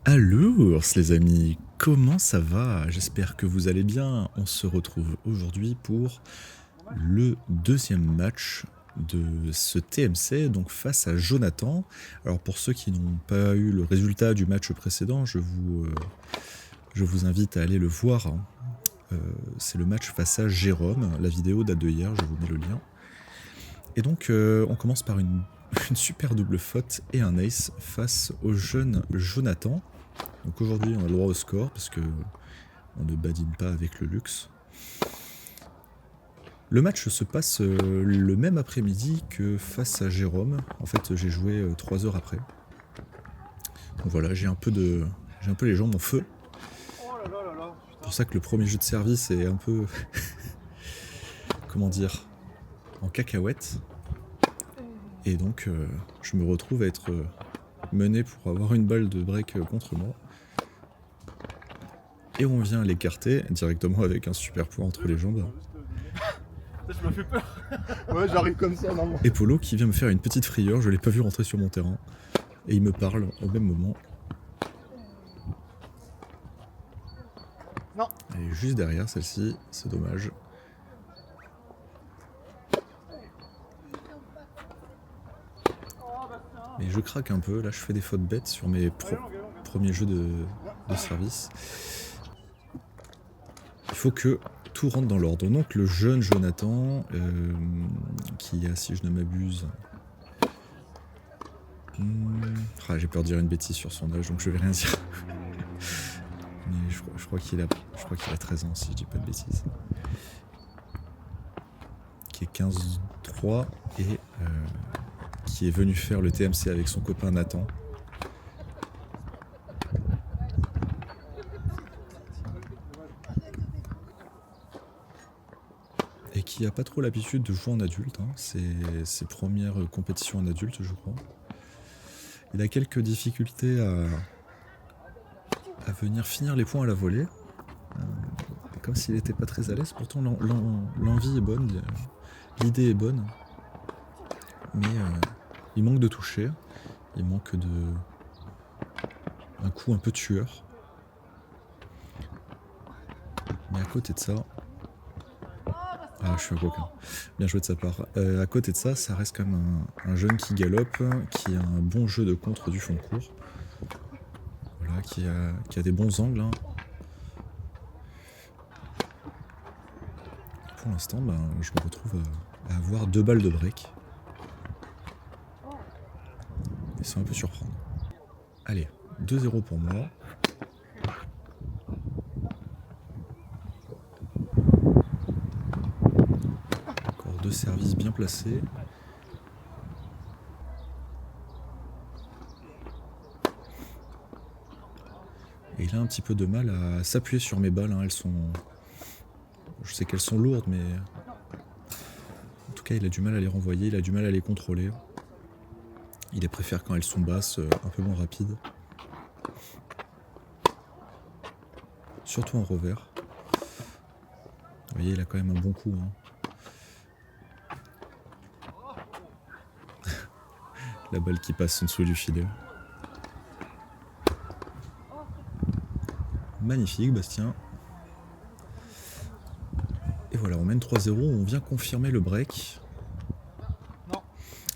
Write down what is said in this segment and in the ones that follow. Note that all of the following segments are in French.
Alors, les amis, comment ça va? J'espère que vous allez bien. On se retrouve aujourd'hui pour le deuxième match de ce TMC, donc face à Jonathan. Alors pour ceux qui n'ont pas eu le résultat du match précédent, je vous invite à aller le voir. C'est le match face à Jérôme. La vidéo date de hier, je vous mets le lien. Et donc on commence par une super double faute et un ace face au jeune Jonathan. Donc aujourd'hui, on a le droit au score parce que on ne badine pas avec le luxe. Le match se passe le même après-midi que face à Jérôme. En fait, j'ai joué 3 heures après. Donc voilà, j'ai un peu les jambes en feu. C'est pour ça que le premier jeu de service est un peu, comment dire, en cacahuète. Et donc, je me retrouve à être mené pour avoir une balle de break contre moi. Et on vient l'écarter directement avec un super point entre les jambes. Ça m'a fait peur. Ouais, j'arrive comme ça, normalement. Et Polo qui vient me faire une petite frayeur, je l'ai pas vu rentrer sur mon terrain. Et il me parle au même moment. Non. Elle est juste derrière celle-ci, c'est dommage. Mais je craque un peu, là je fais des fautes bêtes sur mes premiers jeux de service. Il faut que tout rentre dans l'ordre. Donc le jeune Jonathan, qui a, si je ne m'abuse... j'ai peur de dire une bêtise sur son âge, donc je vais rien dire. Mais je crois qu'il a 13 ans, si je dis pas de bêtises. Qui est 15-3 et qui est venu faire le TMC avec son copain Nathan. Et qui n'a pas trop l'habitude de jouer en adulte. C'est ses premières compétitions en adulte, je crois. Il a quelques difficultés à venir finir les points à la volée. Comme s'il n'était pas très à l'aise. Pourtant, l'envie est bonne, l'idée est bonne. Mais il manque de toucher. Il manque un coup un peu tueur. Mais à côté de ça... Ah, je suis un coquin. Bien joué de sa part. À côté de ça, ça reste quand même un jeune qui galope, qui a un bon jeu de contre du fond de cours. Voilà, qui a des bons angles. Pour l'instant, je me retrouve à avoir 2 balles de break. Et c'est un peu surprendre. Allez, 2-0 pour moi. Encore 2 services bien placés. Et il a un petit peu de mal à s'appuyer sur mes balles. Elles sont... Je sais qu'elles sont lourdes, mais... En tout cas, il a du mal à les renvoyer, il a du mal à les contrôler. Il les préfère quand elles sont basses, un peu moins rapides. Surtout en revers. Vous voyez, il a quand même un bon coup. La balle qui passe en dessous du filet. Magnifique, Bastien. Et voilà, on mène 3-0, on vient confirmer le break. Non.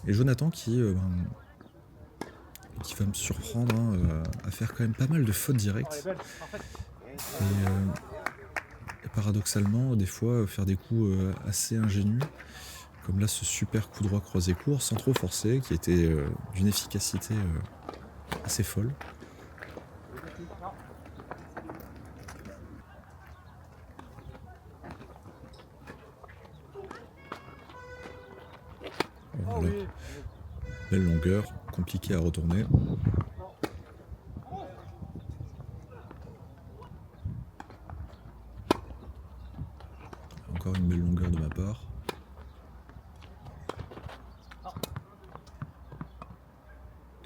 Et Jonathan qui va me surprendre à faire quand même pas mal de fautes directes. Et paradoxalement, des fois, faire des coups assez ingénus. Comme là, ce super coup droit croisé court, sans trop forcer, qui était d'une efficacité assez folle. Voilà. Belle longueur, compliqué à retourner. Encore une belle longueur de ma part.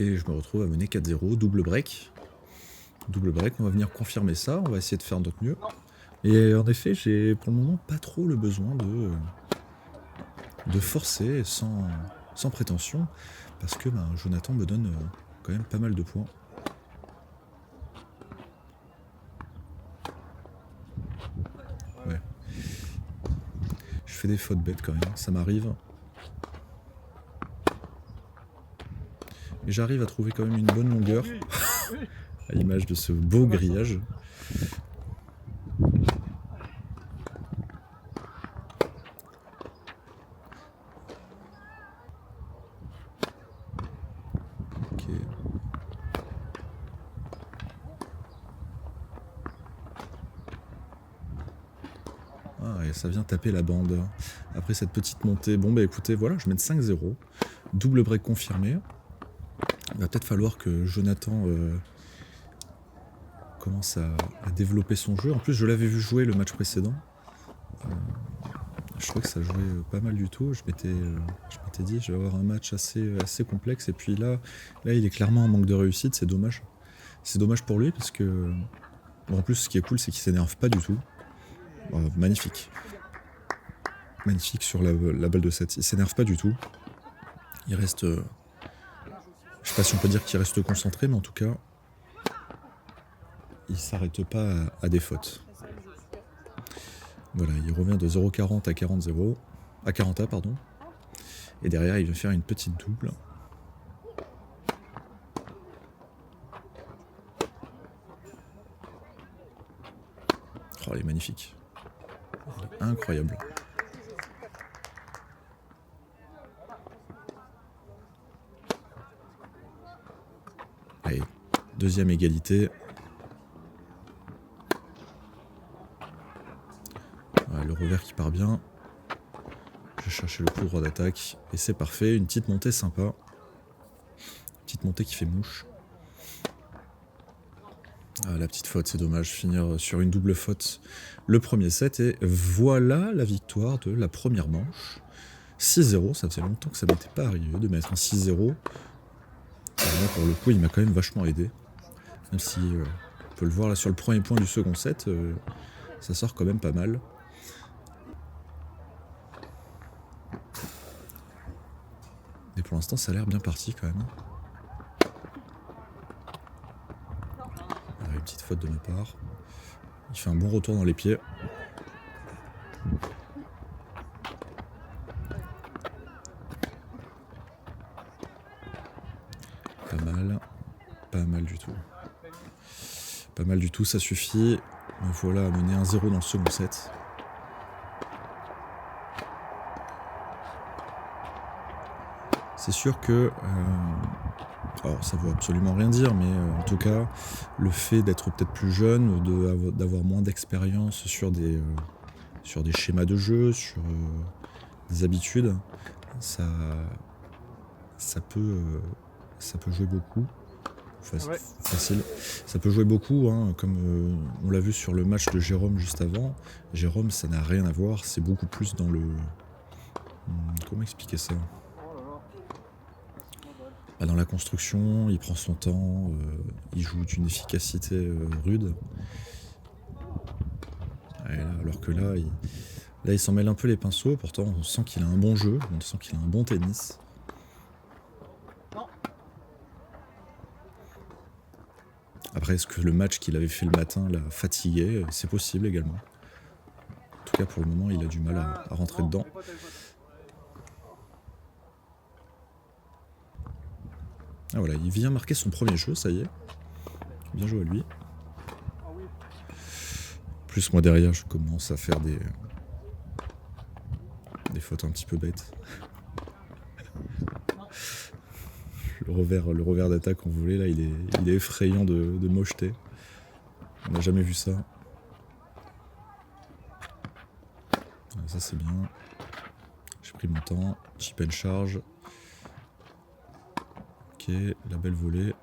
Et je me retrouve à mener 4-0, double break. Double break, on va venir confirmer ça, on va essayer de faire notre mieux. Et en effet, j'ai pour le moment pas trop le besoin de forcer sans prétention, parce que Jonathan me donne quand même pas mal de points. fait des fautes bêtes quand même, ça m'arrive. Mais j'arrive à trouver quand même une bonne longueur, à l'image de ce beau grillage. Ok. Ah, et ça vient taper la bande. Après cette petite montée, bon bah écoutez, voilà, je mène 5-0. Double break confirmé. Il va peut-être falloir que Jonathan commence à développer son jeu. En plus, je l'avais vu jouer le match précédent. Je trouvais que ça jouait pas mal du tout. Je m'étais dit, je vais avoir un match assez complexe. Et puis là, il est clairement en manque de réussite. C'est dommage. C'est dommage pour lui parce que... Bon, en plus, ce qui est cool, c'est qu'il s'énerve pas du tout. Magnifique. Magnifique sur la balle de 7. Il s'énerve pas du tout. Il reste... je sais pas si on peut dire qu'il reste concentré, mais en tout cas, il s'arrête pas à des fautes. Voilà, il revient de 0,40 à 40-0. À 40A, pardon. Et derrière, il va faire une petite double. Oh, elle est magnifique. Elle est incroyable. Allez, deuxième égalité. Voilà, le revers qui part bien. Je vais chercher le coup droit d'attaque. Et c'est parfait, une petite montée sympa. Petite montée qui fait mouche. Ah, la petite faute, c'est dommage. Finir sur une double faute le premier set. Et voilà la victoire de la première manche. 6-0, ça faisait longtemps que ça m'était pas arrivé de mettre un 6-0. Là, pour le coup, il m'a quand même vachement aidé. Même si on peut le voir là sur le premier point du second set, ça sort quand même pas mal. Et pour l'instant, ça a l'air bien parti quand même. Une petite faute de ma part. Il fait un bon retour dans les pieds. Pas mal. Pas mal du tout. Pas mal du tout, ça suffit. Me voilà à mener 1-0 dans le second set. C'est sûr que... alors ça veut absolument rien dire, mais en tout cas, le fait d'être peut-être plus jeune, d'avoir moins d'expérience sur des schémas de jeu, sur des habitudes, ça peut jouer beaucoup. Facile. Ça peut jouer beaucoup, hein, comme on l'a vu sur le match de Jérôme juste avant. Jérôme, ça n'a rien à voir, c'est beaucoup plus dans le... comment expliquer ça ? Dans la construction, il prend son temps, il joue d'une efficacité rude. Et là, alors que là, il s'en mêle un peu les pinceaux, pourtant on sent qu'il a un bon jeu, on sent qu'il a un bon tennis. Après, est-ce que le match qu'il avait fait le matin l'a fatigué ? C'est possible également. En tout cas, pour le moment, il a du mal à rentrer dedans. Ah voilà, il vient marquer son premier jeu, ça y est. Bien joué à lui. Plus moi derrière, je commence à faire des fautes un petit peu bêtes. Le revers d'attaque qu'on voulait, là, il est effrayant de mocheté. On n'a jamais vu ça. Voilà, ça c'est bien. J'ai pris mon temps. Chip and charge. Ok, la belle volée.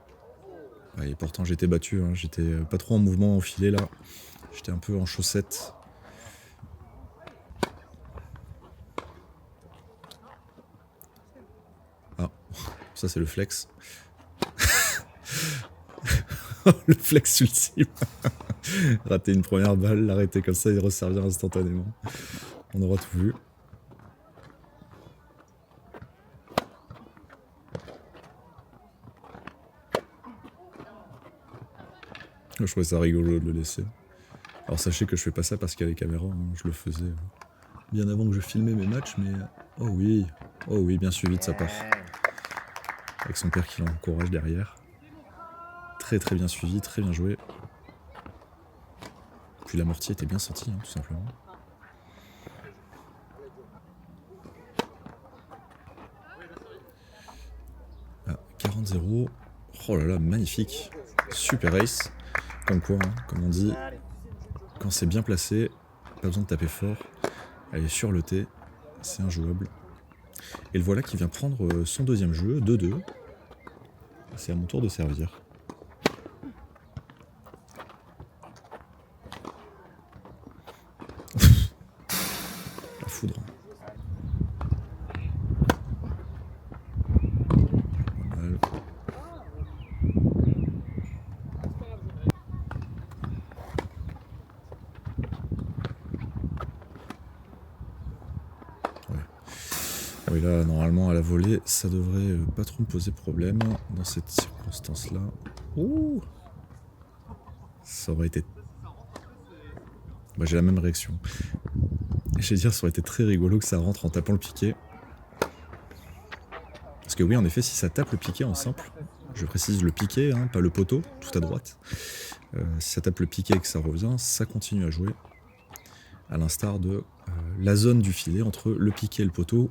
Ouais, et pourtant j'étais battu, hein. J'étais pas trop en mouvement au filet là. J'étais un peu en chaussettes. Ah, ça c'est le flex. Le flex ultime. Rater une première balle, l'arrêter comme ça et resservir instantanément. On aura tout vu. Je trouvais ça rigolo de le laisser. Alors sachez que je fais pas ça parce qu'il y a les caméras, hein. Je le faisais bien avant que je filmais mes matchs, mais oh oui, bien suivi de sa part. Avec son père qui l'encourage derrière. Très très bien suivi, très bien joué. Puis l'amorti était bien senti, hein, tout simplement. Ah, 40-0. Oh là là, magnifique. Super ace. Comme quoi, hein, comme on dit, quand c'est bien placé, pas besoin de taper fort. Elle est sur le T, c'est injouable. Et le voilà qui vient prendre son deuxième jeu, 2-2. C'est à mon tour de servir. La foudre. Pas mal. Oui, là, normalement, à la volée, ça devrait pas trop me poser problème dans cette circonstance-là. Ouh, ça aurait été... Bah, j'ai la même réaction. Je vais dire, ça aurait été très rigolo que ça rentre en tapant le piqué. Parce que oui, en effet, si ça tape le piqué en simple, je précise le piqué, hein, pas le poteau, tout à droite. Si ça tape le piqué et que ça revient, ça continue à jouer. À l'instar de la zone du filet entre le piqué et le poteau,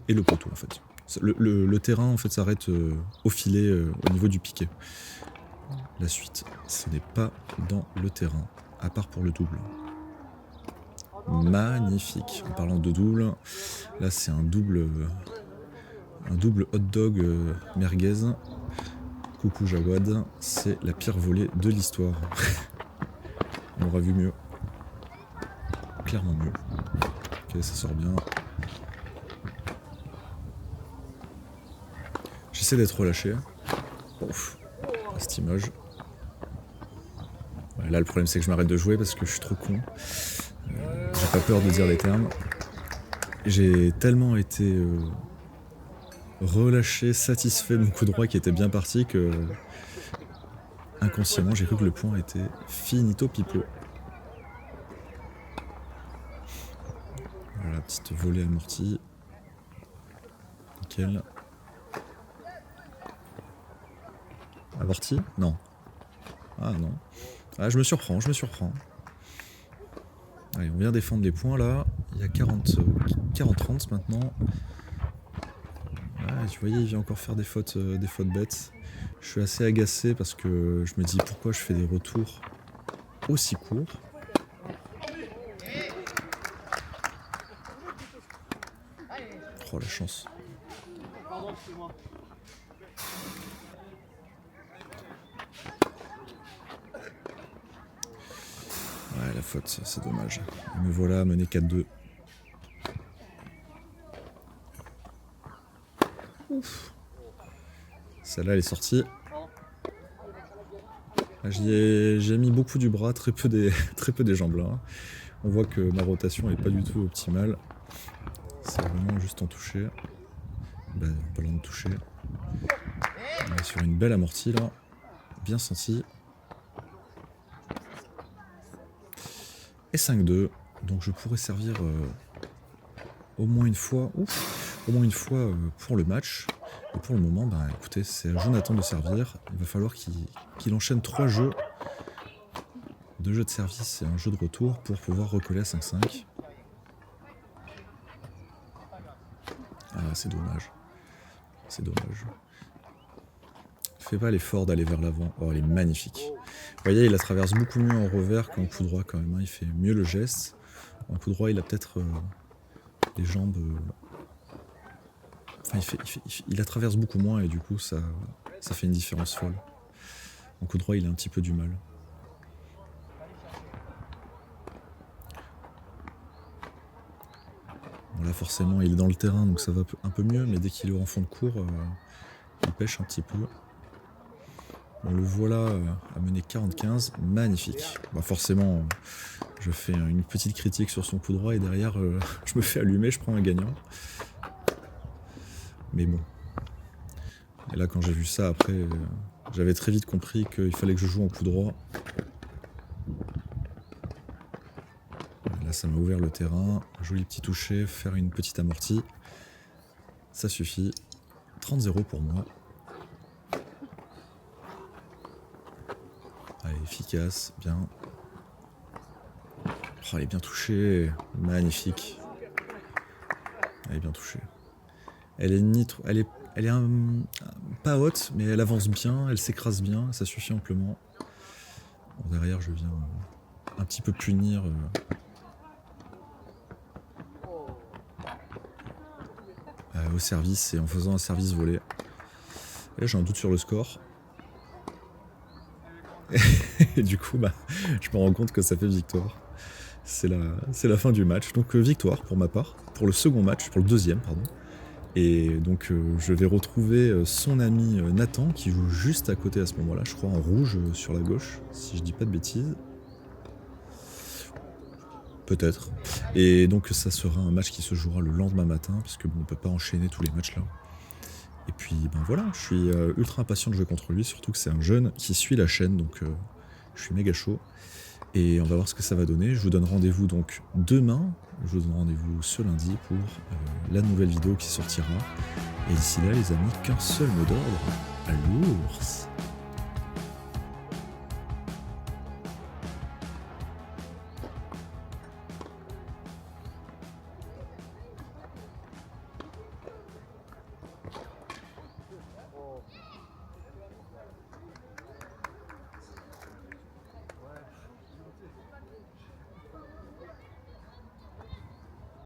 en fait. Le terrain, en fait, s'arrête au filet, au niveau du piqué. La suite, ce n'est pas dans le terrain, à part pour le double. Magnifique. En parlant de double, là, c'est un double hot dog merguez. Coucou Jawad, c'est la pire volée de l'histoire. On aura vu mieux. Clairement mieux. Ok, ça sort bien. J'essaie d'être relâché. Ouf, à cette image. Ouais, là, le problème, c'est que je m'arrête de jouer parce que je suis trop con. J'ai pas peur de dire les termes. J'ai tellement été relâché, satisfait de mon coup droit qui était bien parti que inconsciemment, j'ai cru que le point était finito pipo. Voilà, petite volée amortie. Nickel. Amorti? Non. Ah non. Ah, je me surprends. Allez, on vient défendre les points là. Il y a 40-30 maintenant. Ah, tu voyais, il vient encore faire des fautes bêtes. Je suis assez agacé parce que je me dis pourquoi je fais des retours aussi courts. Oh la chance. Ouais, la faute, c'est dommage. Me voilà mené 4-2. Ouf. Celle-là, elle est sortie. J'ai mis beaucoup du bras, très peu des jambes là. On voit que ma rotation n'est pas du tout optimale. C'est vraiment juste en toucher. Ben, pas loin de toucher. On est sur une belle amortie là. Bien senti. Et 5-2. Donc je pourrais servir au moins une fois. Pour le match. Et pour le moment, ben écoutez, c'est à Jonathan de servir. Il va falloir qu'il enchaîne 3 jeux. 2 jeux de service et un jeu de retour pour pouvoir recoller à 5-5. Ah, c'est dommage. C'est dommage. Fais pas l'effort d'aller vers l'avant. Oh, elle est magnifique. Vous voyez, il la traverse beaucoup mieux en revers qu'en coup droit quand même. Hein. Il fait mieux le geste. En coup droit, il a peut-être les jambes... Enfin, il la traverse beaucoup moins et du coup, ça fait une différence folle. En coup droit, il a un petit peu du mal. Bon, là, forcément, il est dans le terrain, donc ça va un peu mieux, mais dès qu'il est en fond de cours, il pêche un petit peu. Bon, le voilà à mener 40-15, magnifique. Bah, forcément, je fais une petite critique sur son coup droit et derrière, je me fais allumer, je prends un gagnant. Mais bon. Et là, quand j'ai vu ça, après, j'avais très vite compris qu'il fallait que je joue en coup droit. Là, ça m'a ouvert le terrain. Joli petit toucher, faire une petite amortie. Ça suffit. 30-0 pour moi. Allez, efficace, bien. Oh, elle est bien touchée. Magnifique. Elle est bien touchée. Elle est nitro... Elle est pas haute, mais elle avance bien, elle s'écrase bien, ça suffit amplement. Bon, derrière, je viens un petit peu punir. Au service et en faisant un service volé. Et là, j'ai un doute sur le score. Et du coup, je me rends compte que ça fait victoire. C'est la fin du match. Donc victoire pour ma part, pour le second match, pour le deuxième, pardon. Et donc je vais retrouver son ami Nathan qui joue juste à côté à ce moment-là, je crois en rouge sur la gauche, si je dis pas de bêtises. Peut-être. Et donc ça sera un match qui se jouera le lendemain matin, parce que bon, on peut pas enchaîner tous les matchs là. Et puis voilà, je suis ultra impatient de jouer contre lui, surtout que c'est un jeune qui suit la chaîne, donc je suis méga chaud. Et on va voir ce que ça va donner. Je vous donne rendez-vous donc demain, je vous donne rendez-vous ce lundi pour la nouvelle vidéo qui sortira. Et d'ici là les amis, qu'un seul mot d'ordre, à l'ours.